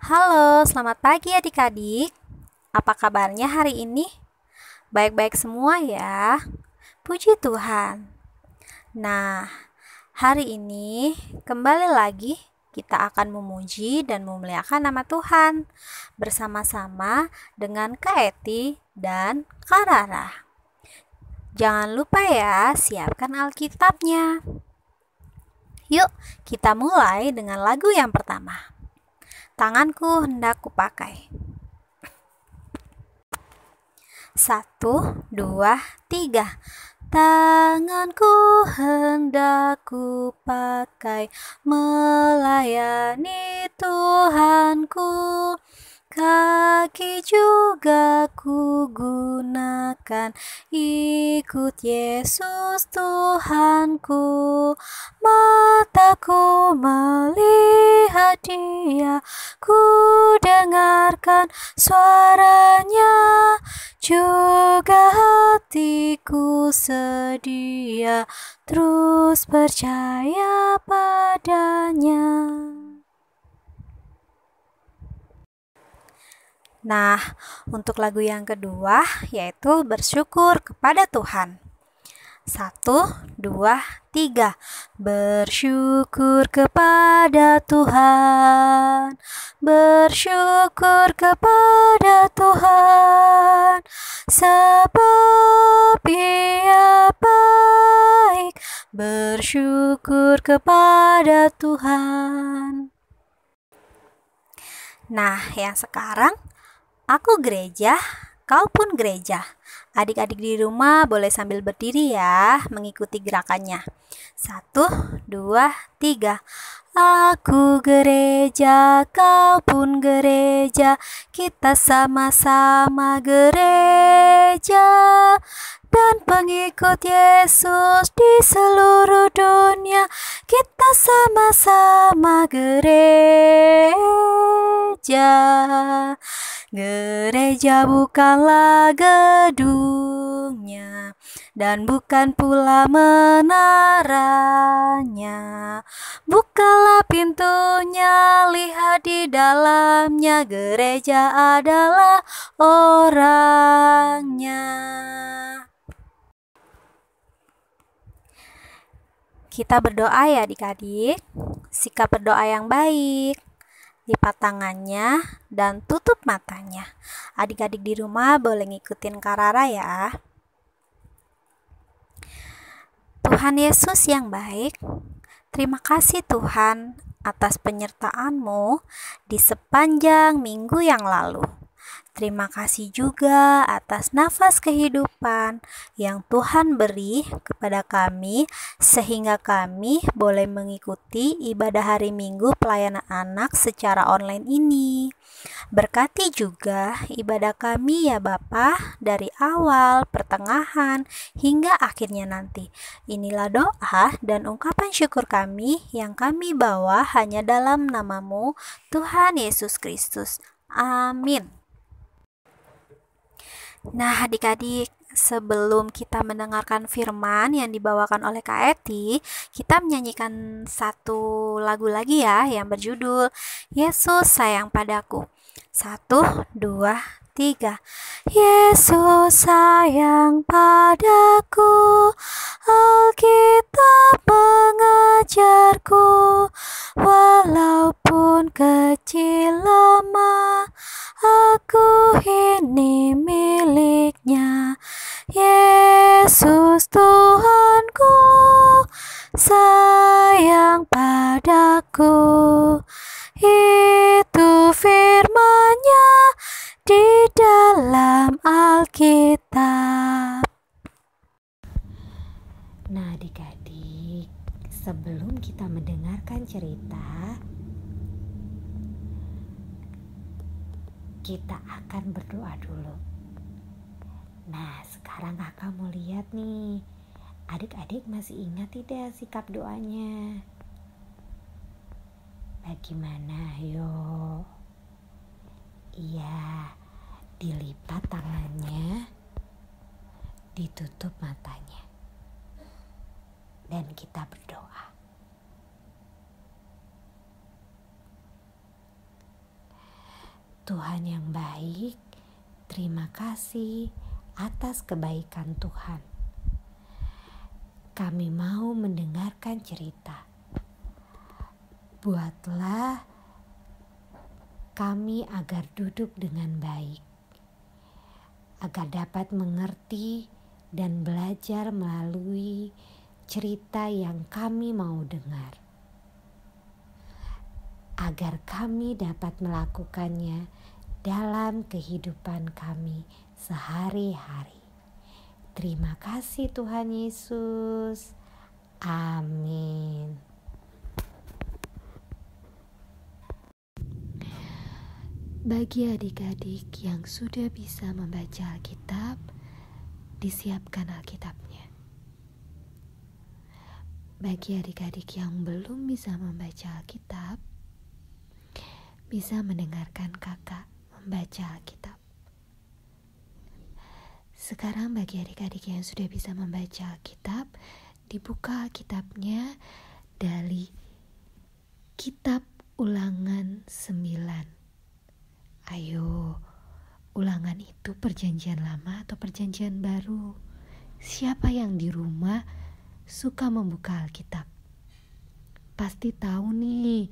Halo, selamat pagi adik-adik. Apa kabarnya hari ini? Baik-baik semua ya. Puji Tuhan. Nah, hari ini kembali lagi kita akan memuji dan memuliakan nama Tuhan bersama-sama dengan Kak Eti dan Kak Rara. Jangan lupa ya, siapkan Alkitabnya. Yuk, kita mulai dengan lagu yang pertama. Tanganku hendak kupakai. 1, 2, 3. Tanganku hendak kupakai melayani Tuhanku. Kaki juga ku gunakan ikut Yesus Tuhanku. Mataku melihat Dia, ku dengarkan suaranya, juga hatiku sedia terus percaya padanya. Nah, untuk lagu yang kedua yaitu bersyukur kepada Tuhan. 1, 2, 3. Bersyukur kepada Tuhan, bersyukur kepada Tuhan, sebab Ia baik. Bersyukur kepada Tuhan. Nah, yang sekarang aku gereja, kau pun gereja. Adik-adik di rumah boleh sambil berdiri ya, mengikuti gerakannya. 1, 2, 3. Aku gereja, kau pun gereja, kita sama-sama gereja. Dan pengikut Yesus di seluruh dunia, kita sama-sama gereja. Gereja bukanlah gedungnya, dan bukan pula menaranya. Bukalah pintunya, lihat di dalamnya, gereja adalah orangnya. Kita berdoa ya adik-adik, sikap berdoa yang baik. Lipat tangannya dan tutup matanya. Adik-adik di rumah boleh ngikutin Kak Rara ya. Tuhan Yesus yang baik, terima kasih Tuhan atas penyertaan-Mu di sepanjang minggu yang lalu. Terima kasih juga atas nafas kehidupan yang Tuhan beri kepada kami sehingga kami boleh mengikuti ibadah hari Minggu pelayanan anak secara online ini. Berkati juga ibadah kami ya Bapa, dari awal, pertengahan, hingga akhirnya nanti. Inilah doa dan ungkapan syukur kami yang kami bawa hanya dalam nama-Mu, Tuhan Yesus Kristus. Amin. Nah adik-adik, sebelum kita mendengarkan firman yang dibawakan oleh Kak Eti, kita menyanyikan satu lagu lagi ya yang berjudul Yesus Sayang Padaku. 1, 2, 3. Yesus sayang padaku, Alkitab mengajarku, walaupun kecil lemah, aku ini miliknya. Yesus Tuhanku sayang padaku. Itu firman-Nya di dalam Alkitab. Nah adik-adik, sebelum kita mendengarkan cerita, kita akan berdoa dulu. Nah sekarang kakak mau lihat nih, adik-adik masih ingat tidak sikap doanya? Bagaimana? Yo, iya, dilipat tangannya, ditutup matanya, dan kita berdoa. Tuhan yang baik, terima kasih atas kebaikan Tuhan. Kami mau mendengarkan cerita. Buatlah kami agar duduk dengan baik, agar dapat mengerti dan belajar melalui cerita yang kami mau dengar, agar kami dapat melakukannya dalam kehidupan kami sehari-hari. Terima kasih Tuhan Yesus. Amin. Bagi adik-adik yang sudah bisa membaca Alkitab, disiapkan Alkitabnya. Bagi adik-adik yang belum bisa membaca Alkitab, bisa mendengarkan kakak membaca Alkitab. Sekarang bagi adik-adik yang sudah bisa membaca Alkitab, dibuka Alkitabnya dari Kitab Ulangan 9. Ayo, Ulangan itu perjanjian lama atau perjanjian baru? Siapa yang di rumah suka membuka Alkitab? Pasti tahu nih,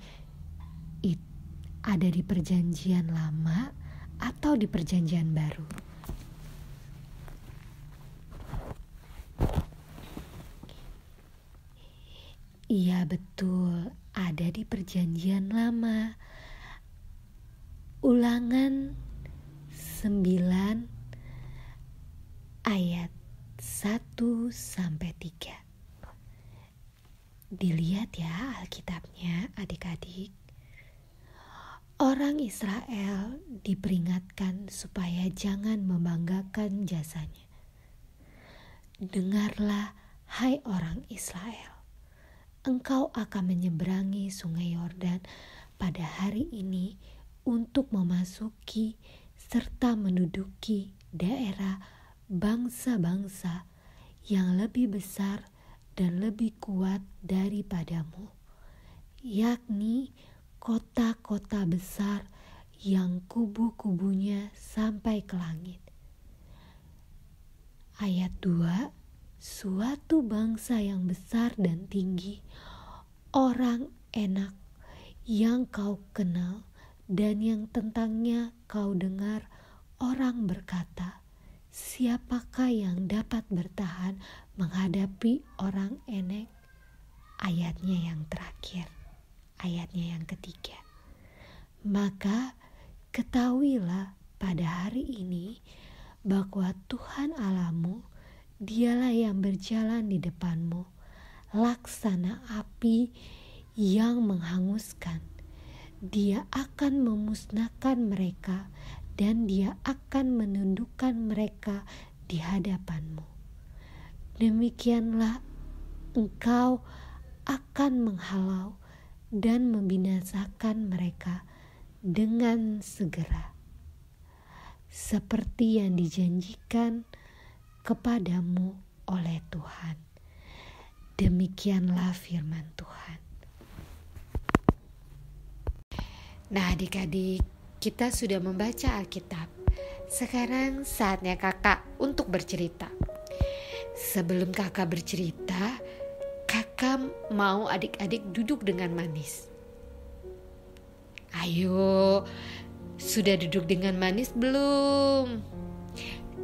ada di perjanjian lama atau di perjanjian baru. Iya betul, ada di perjanjian lama. Ulangan 9 ayat 1-3. Dilihat ya Alkitabnya adik-adik. Orang Israel diperingatkan supaya jangan membanggakan jasanya. Dengarlah, hai orang Israel, engkau akan menyeberangi sungai Yordan pada hari ini untuk memasuki serta menduduki daerah bangsa-bangsa yang lebih besar dan lebih kuat daripadamu, yakni kota-kota besar yang kubu-kubunya sampai ke langit. Ayat 2, suatu bangsa yang besar dan tinggi, orang enak yang kau kenal dan yang tentangnya kau dengar orang berkata, siapakah yang dapat bertahan menghadapi orang enek? Ayatnya yang terakhir, ayatnya yang ketiga. Maka ketahuilah pada hari ini bahwa Tuhan Allahmu, dialah yang berjalan di depanmu, laksana api yang menghanguskan. Dia akan memusnahkan mereka dan dia akan menundukkan mereka di hadapanmu. Demikianlah engkau akan menghalau dan membinasakan mereka dengan segera, seperti yang dijanjikan kepadamu oleh Tuhan. Demikianlah firman Tuhan. Nah adik-adik, kita sudah membaca Alkitab. Sekarang saatnya kakak untuk bercerita. Sebelum kakak bercerita, kakak mau adik-adik duduk dengan manis. Ayo, sudah duduk dengan manis belum?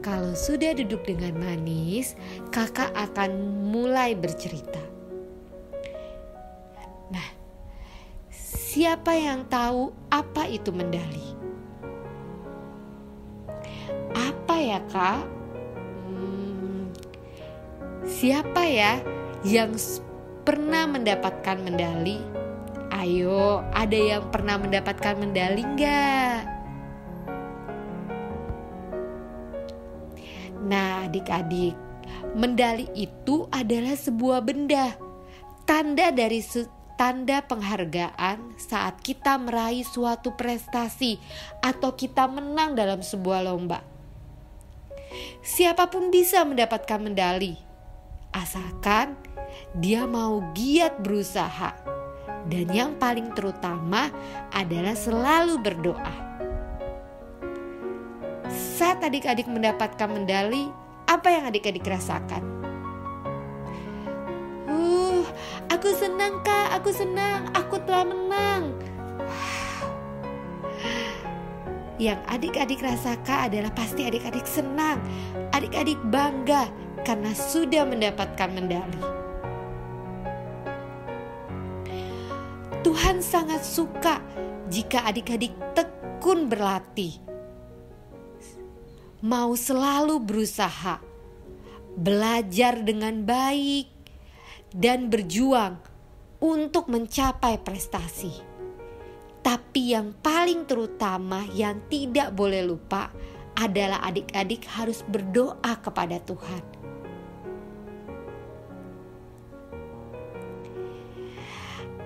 Kalau sudah duduk dengan manis, kakak akan mulai bercerita. Nah, siapa yang tahu apa itu mendali? Apa ya kak? Siapa ya yang pernah mendapatkan medali? Ayo, ada yang pernah mendapatkan medali enggak? Nah adik-adik, medali itu adalah sebuah benda, tanda penghargaan saat kita meraih suatu prestasi atau kita menang dalam sebuah lomba. Siapapun bisa mendapatkan medali, asalkan dia mau giat berusaha. Dan yang paling terutama adalah selalu berdoa. adik-adik mendapatkan medali, apa yang adik-adik rasakan? Aku senang Kak, aku senang, aku telah menang. Yang adik-adik rasakan adalah pasti adik-adik senang, adik-adik bangga karena sudah mendapatkan medali. Tuhan sangat suka jika adik-adik tekun berlatih, mau selalu berusaha, belajar dengan baik, dan berjuang untuk mencapai prestasi. Tapi yang paling terutama yang tidak boleh lupa adalah adik-adik harus berdoa kepada Tuhan.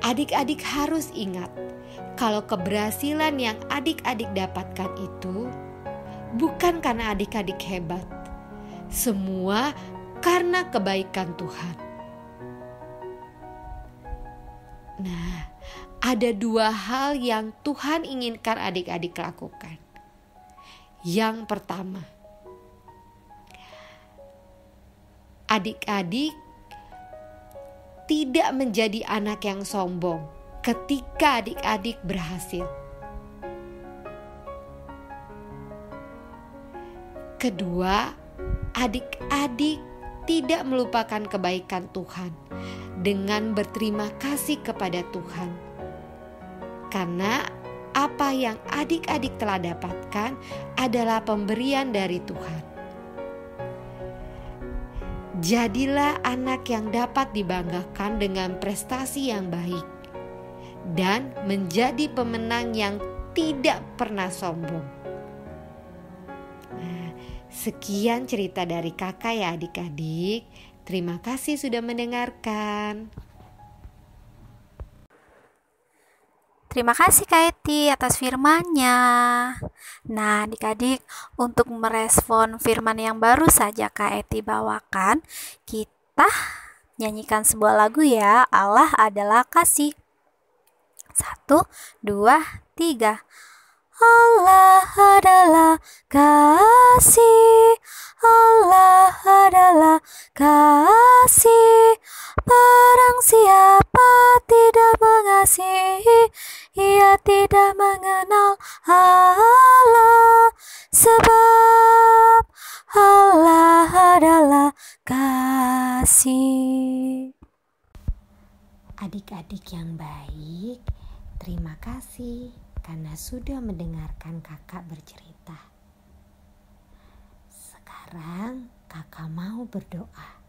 Adik-adik harus ingat kalau keberhasilan yang adik-adik dapatkan itu bukan karena adik-adik hebat, semua karena kebaikan Tuhan. Nah, ada dua hal yang Tuhan inginkan adik-adik lakukan. Yang pertama, adik-adik tidak menjadi anak yang sombong ketika adik-adik berhasil. Kedua, adik-adik tidak melupakan kebaikan Tuhan dengan berterima kasih kepada Tuhan. Karena apa yang adik-adik telah dapatkan adalah pemberian dari Tuhan. Jadilah anak yang dapat dibanggakan dengan prestasi yang baik dan menjadi pemenang yang tidak pernah sombong. Nah, sekian cerita dari kakak ya adik-adik. Terima kasih sudah mendengarkan. Terima kasih Kak Eti atas firman-Nya. Nah, adik-adik, untuk merespon firman yang baru saja Kak Eti bawakan, kita nyanyikan sebuah lagu ya. Allah adalah kasih. 1, 2, 3. Allah adalah kasih, Allah adalah kasih. Barang siapa tidak mengasihi, ia tidak mengenal Allah. Sebab Allah adalah kasih. Adik-adik yang baik, terima kasih karena sudah mendengarkan kakak bercerita. Sekarang kakak mau berdoa.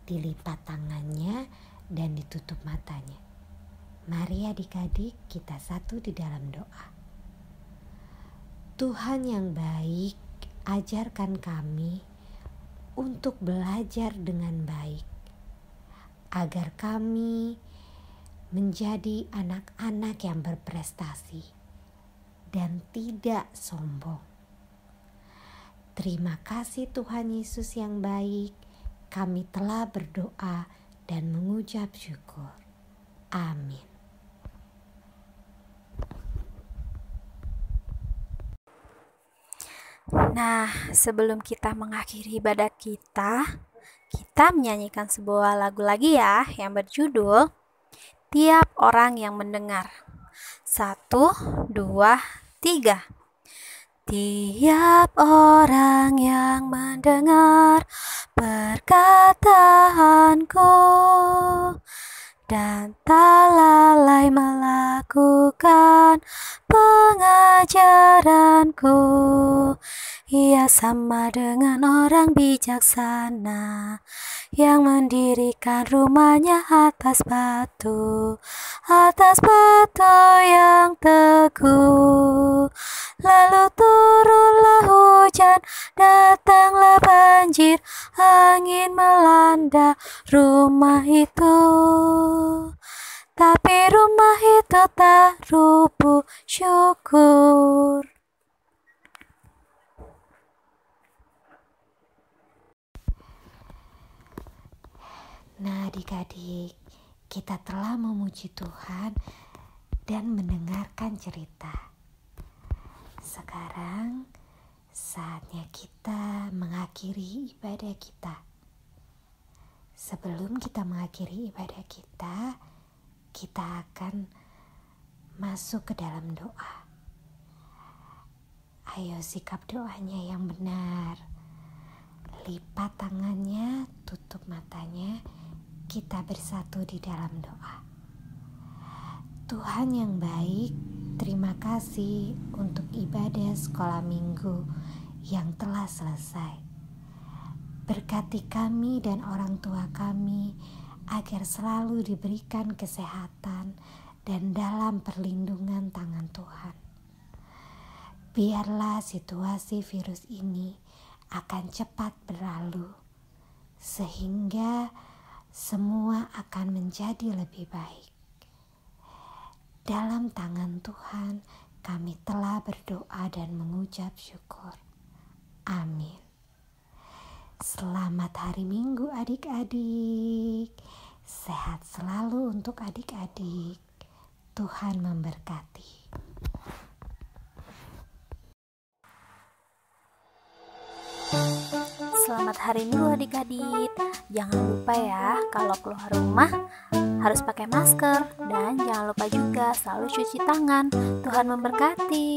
Dilipat tangannya dan ditutup matanya. Mari adik-adik kita satu di dalam doa. Tuhan yang baik, ajarkan kami untuk belajar dengan baik, agar kami menjadi anak-anak yang berprestasi dan tidak sombong. Terima kasih Tuhan Yesus yang baik, kami telah berdoa dan mengucap syukur. Amin. Nah, sebelum kita mengakhiri ibadah kita menyanyikan sebuah lagu lagi ya yang berjudul Tiap Orang Yang Mendengar. 1, 2, 3. Tiap orang yang mendengar perkataanku dan tak lalai melakukan pengajaranku, ia sama dengan orang bijaksana yang mendirikan rumahnya atas batu yang teguh. Lalu turunlah hujan, datanglah banjir, angin melanda rumah itu. Tapi rumah itu tak rubuh, syukur. Nah adik-adik, kita telah memuji Tuhan dan mendengarkan cerita. Sekarang saatnya kita mengakhiri ibadah kita. Sebelum kita mengakhiri ibadah kita akan masuk ke dalam doa. Ayo sikap doanya yang benar. Lipat tangannya, tutup matanya, kita bersatu di dalam doa. Tuhan yang baik, terima kasih untuk ibadah sekolah minggu yang telah selesai. Berkati kami dan orang tua kami agar selalu diberikan kesehatan dan dalam perlindungan tangan Tuhan. Biarlah situasi virus ini akan cepat berlalu, sehingga semua akan menjadi lebih baik. Dalam tangan Tuhan, kami telah berdoa dan mengucap syukur. Amin. Selamat hari Minggu adik-adik. Sehat selalu untuk adik-adik. Tuhan memberkati. Selamat hari Minggu adik-adik. Jangan lupa ya, kalau keluar rumah harus pakai masker. Dan jangan lupa juga selalu cuci tangan. Tuhan memberkati.